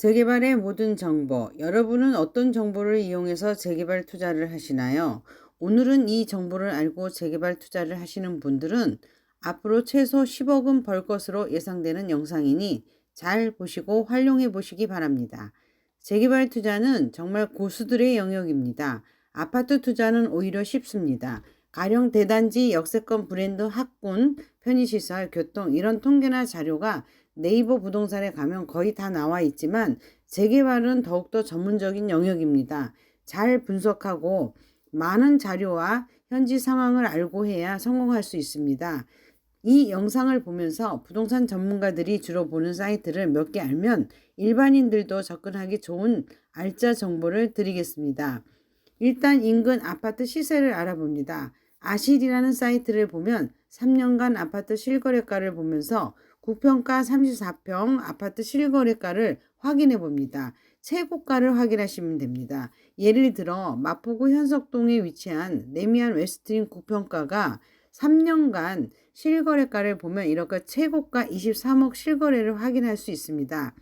재개발의 모든 정보, 여러분은 어떤 정보를 이용해서 재개발 투자를 하시나요? 오늘은 이 정보를 알고 재개발 투자를 하시는 분들은 앞으로 최소 10억은 벌 것으로 예상되는 영상이니 잘 보시고 활용해 보시기 바랍니다. 재개발 투자는 정말 고수들의 영역입니다. 아파트 투자는 오히려 쉽습니다. 가령 대단지, 역세권, 브랜드, 학군, 편의시설, 교통 이런 통계나 자료가 네이버 부동산에 가면 거의 다 나와 있지만 재개발은 더욱더 전문적인 영역입니다. 잘 분석하고 많은 자료와 현지 상황을 알고 해야 성공할 수 있습니다. 이 영상을 보면서 부동산 전문가들이 주로 보는 사이트를 몇 개 알면 일반인들도 접근하기 좋은 알짜 정보를 드리겠습니다. 일단 인근 아파트 시세를 알아봅니다. 아실이라는 사이트를 보면 3년간 아파트 실거래가를 보면서 구평가 34평 아파트 실거래가를 확인해 봅니다. 최고가를 확인하시면 됩니다. 예를 들어 마포구 현석동에 위치한 레미안 웨스트림 구평가가 3년간 실거래가를 보면 이렇게 최고가 23억 실거래를 확인할 수 있습니다.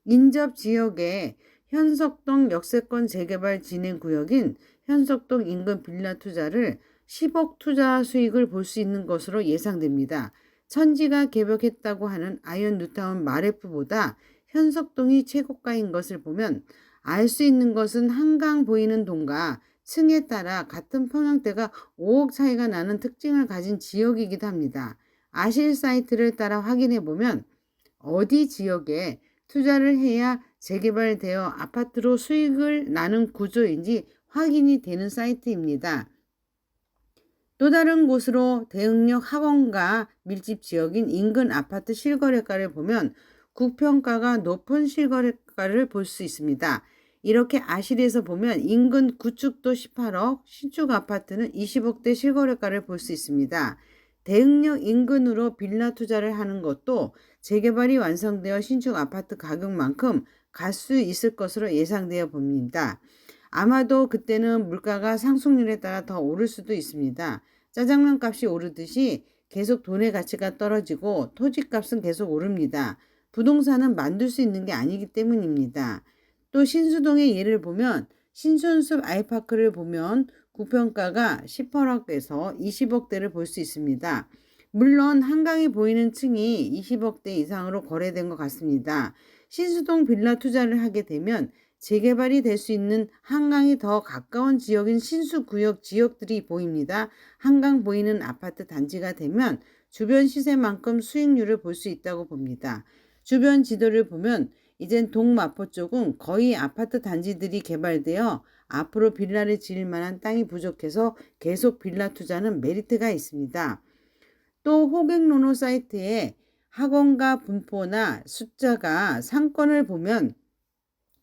인접 지역의 현석동 역세권 재개발 진행 구역인 현석동 인근 빌라 투자를 10억 투자 수익을 볼 수 있는 것으로 예상됩니다. 천지가 개벽했다고 하는 아이언 뉴타운 마레프보다 현석동이 최고가인 것을 보면 알 수 있는 것은 한강 보이는 동과 층에 따라 같은 평형대가 5억 차이가 나는 특징을 가진 지역이기도 합니다. 아실 사이트를 따라 확인해 보면 어디 지역에 투자를 해야 재개발되어 아파트로 수익을 나는 구조인지 확인이 되는 사이트입니다. 또 다른 곳으로 대응역 학원가 밀집 지역인 인근 아파트 실거래가를 보면 구평가가 높은 실거래가를 볼 수 있습니다. 이렇게 아실에서 보면 인근 구축도 18억, 신축 아파트는 20억대 실거래가를 볼 수 있습니다. 대응역 인근으로 빌라 투자를 하는 것도 재개발이 완성되어 신축 아파트 가격만큼 갈 수 있을 것으로 예상되어 봅니다. 아마도 그때는 물가가 상승률에 따라 더 오를 수도 있습니다. 짜장면 값이 오르듯이 계속 돈의 가치가 떨어지고 토지값은 계속 오릅니다. 부동산은 만들 수 있는 게 아니기 때문입니다. 또 신수동의 예를 보면 신촌숲 아이파크를 보면 구평가가 18억에서 20억대를 볼 수 있습니다. 물론 한강이 보이는 층이 20억대 이상으로 거래된 것 같습니다. 신수동 빌라 투자를 하게 되면 재개발이 될 수 있는 한강이 더 가까운 지역인 신수구역 지역들이 보입니다. 한강 보이는 아파트 단지가 되면 주변 시세만큼 수익률을 볼 수 있다고 봅니다. 주변 지도를 보면 이젠 동마포 쪽은 거의 아파트 단지들이 개발되어 앞으로 빌라를 지을 만한 땅이 부족해서 계속 빌라 투자는 메리트가 있습니다. 또 호갱노노 사이트에 학원가 분포나 숫자가 상권을 보면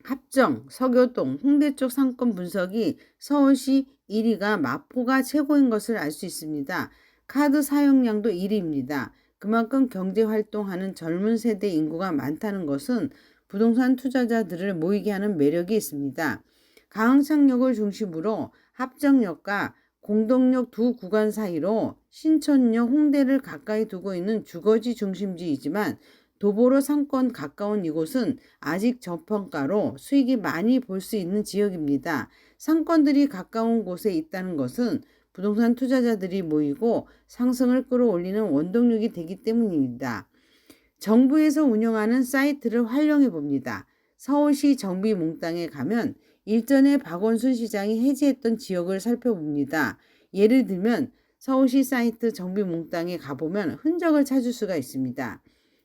합정, 서교동, 홍대 쪽 상권 분석이 서울시 1위가 마포가 최고인 것을 알 수 있습니다. 카드 사용량도 1위입니다. 그만큼 경제활동하는 젊은 세대 인구가 많다는 것은 부동산 투자자들을 모이게 하는 매력이 있습니다. 강흥창역을 중심으로 합정역과 공덕역 두 구간 사이로 신촌역, 홍대를 가까이 두고 있는 주거지 중심지이지만 도보로 상권 가까운 이곳은 아직 저평가로 수익이 많이 볼 수 있는 지역입니다. 상권들이 가까운 곳에 있다는 것은 부동산 투자자들이 모이고 상승을 끌어올리는 원동력이 되기 때문입니다. 정부에서 운영하는 사이트를 활용해 봅니다. 서울시 정비몽땅에 가면 일전에 박원순 시장이 해지했던 지역을 살펴봅니다. 예를 들면 서울시 사이트 정비몽땅에 가보면 흔적을 찾을 수가 있습니다.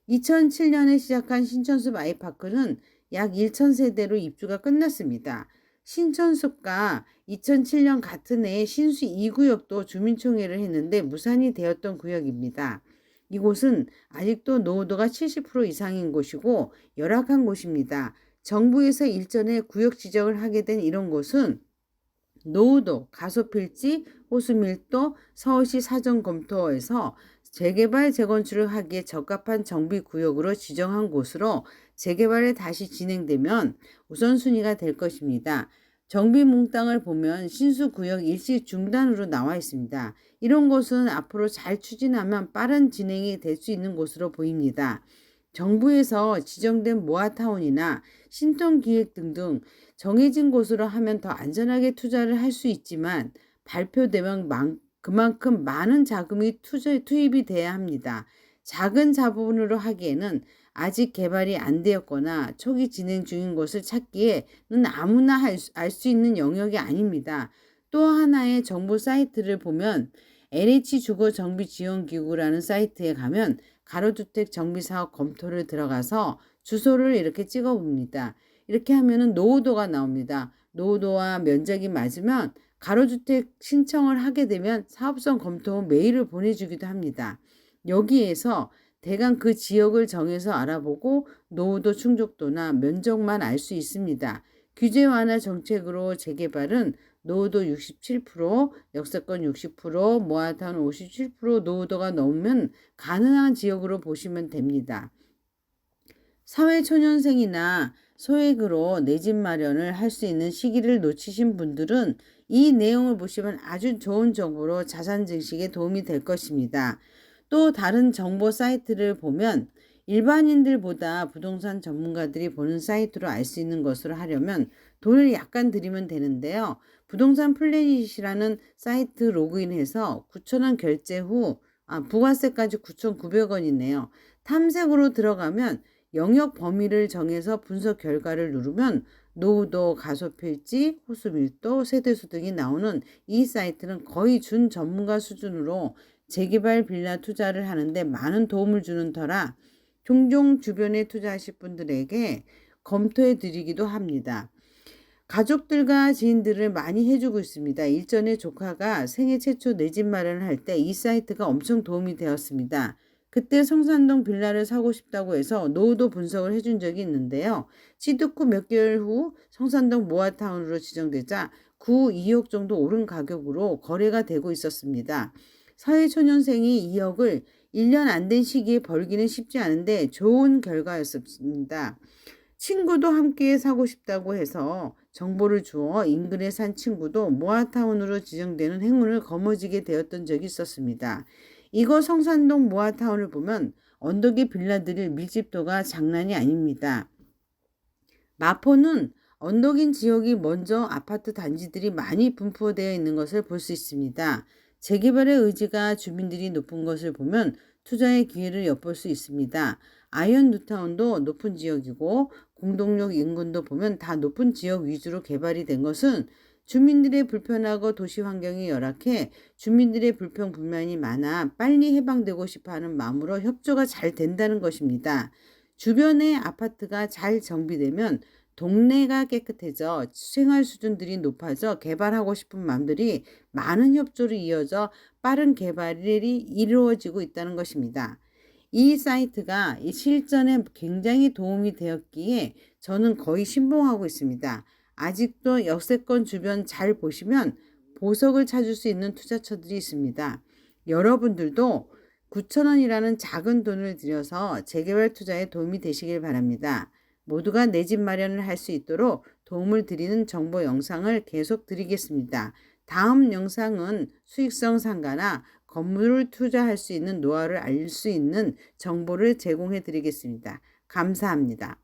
2007년에 시작한 신촌숲 아이파크는 약 1,000세대로 입주가 끝났습니다. 신촌숲과 2007년 같은 해에 신수 2구역도 주민총회를 했는데 무산이 되었던 구역입니다. 이곳은 아직도 노후도가 70% 이상인 곳이고 열악한 곳입니다. 정부에서 일전에 구역 지정을 하게 된 이런 곳은 노후도, 가소필지, 호수밀도, 서울시 사전검토에서 재개발, 재건축을 하기에 적합한 정비구역으로 지정한 곳으로 재개발이 다시 진행되면 우선순위가 될 것입니다. 정비몽땅을 보면 신수구역 일시 중단으로 나와 있습니다. 이런 곳은 앞으로 잘 추진하면 빠른 진행이 될 수 있는 곳으로 보입니다. 정부에서 지정된 모아타운이나 신통기획 등등 정해진 곳으로 하면 더 안전하게 투자를 할 수 있지만 발표되면 그만큼 많은 자금이 투입이 돼야 합니다. 작은 자본으로 하기에는 아직 개발이 안 되었거나 초기 진행 중인 곳을 찾기에는 아무나 알 수 있는 영역이 아닙니다. 또 하나의 정부 사이트를 보면 LH주거정비지원기구라는 사이트에 가면 가로주택 정비사업 검토를 들어가서 주소를 이렇게 찍어 봅니다. 이렇게 하면은 노후도가 나옵니다. 노후도와 면적이 맞으면 가로주택 신청을 하게 되면 사업성 검토 메일을 보내주기도 합니다. 여기에서 대강 그 지역을 정해서 알아보고 노후도 충족도나 면적만 알 수 있습니다. 규제 완화 정책으로 재개발은 노후도 67%, 역세권 60%, 모아타운 57% 노후도가 넘으면 가능한 지역으로 보시면 됩니다. 사회초년생이나 소액으로 내 집 마련을 할 수 있는 시기를 놓치신 분들은 이 내용을 보시면 아주 좋은 정보로 자산 증식에 도움이 될 것입니다. 또 다른 정보 사이트를 보면 일반인들보다 부동산 전문가들이 보는 사이트로 알 수 있는 것으로 하려면 돈을 약간 들이면 되는데요. 부동산 플래닛이라는 사이트 로그인해서 9,000원 결제 후 부가세까지 9,900원이네요. 탐색으로 들어가면 영역 범위를 정해서 분석 결과를 누르면 노후도, 가소필지, 호수밀도, 세대수 등이 나오는 이 사이트는 거의 준 전문가 수준으로 재개발 빌라 투자를 하는데 많은 도움을 주는 터라 종종 주변에 투자하실 분들에게 검토해 드리기도 합니다. 가족들과 지인들을 많이 해주고 있습니다. 일전에 조카가 생애 최초 내 집 마련을 할 때 이 사이트가 엄청 도움이 되었습니다. 그때 성산동 빌라를 사고 싶다고 해서 노후도 분석을 해준 적이 있는데요. 취득 후 몇 개월 후 성산동 모아타운으로 지정되자 2억 정도 오른 가격으로 거래가 되고 있었습니다. 사회초년생이 2억을 1년 안 된 시기에 벌기는 쉽지 않은데 좋은 결과였습니다. 친구도 함께 사고 싶다고 해서 정보를 주어 인근에 산 친구도 모아타운으로 지정되는 행운을 거머쥐게 되었던 적이 있었습니다. 이곳 성산동 모아타운을 보면 언덕의 빌라들의 밀집도가 장난이 아닙니다. 마포는 언덕인 지역이 먼저 아파트 단지들이 많이 분포되어 있는 것을 볼 수 있습니다. 재개발의 의지가 주민들이 높은 것을 보면 투자의 기회를 엿볼 수 있습니다. 아이언 뉴타운도 높은 지역이고 공동역 인근도 보면 다 높은 지역 위주로 개발이 된 것은 주민들의 불편하고 도시 환경이 열악해 주민들의 불평 불만이 많아 빨리 해방되고 싶어하는 마음으로 협조가 잘 된다는 것입니다. 주변의 아파트가 잘 정비되면 동네가 깨끗해져 생활 수준들이 높아져 개발하고 싶은 마음들이 많은 협조로 이어져 빠른 개발이 이루어지고 있다는 것입니다. 이 사이트가 실전에 굉장히 도움이 되었기에 저는 거의 신봉하고 있습니다. 아직도 역세권 주변 잘 보시면 보석을 찾을 수 있는 투자처들이 있습니다. 여러분들도 9,000원이라는 작은 돈을 들여서 재개발 투자에 도움이 되시길 바랍니다. 모두가 내 집 마련을 할 수 있도록 도움을 드리는 정보 영상을 계속 드리겠습니다. 다음 영상은 수익성 상가나 건물을 투자할 수 있는 노하우를 알 수 있는 정보를 제공해 드리겠습니다. 감사합니다.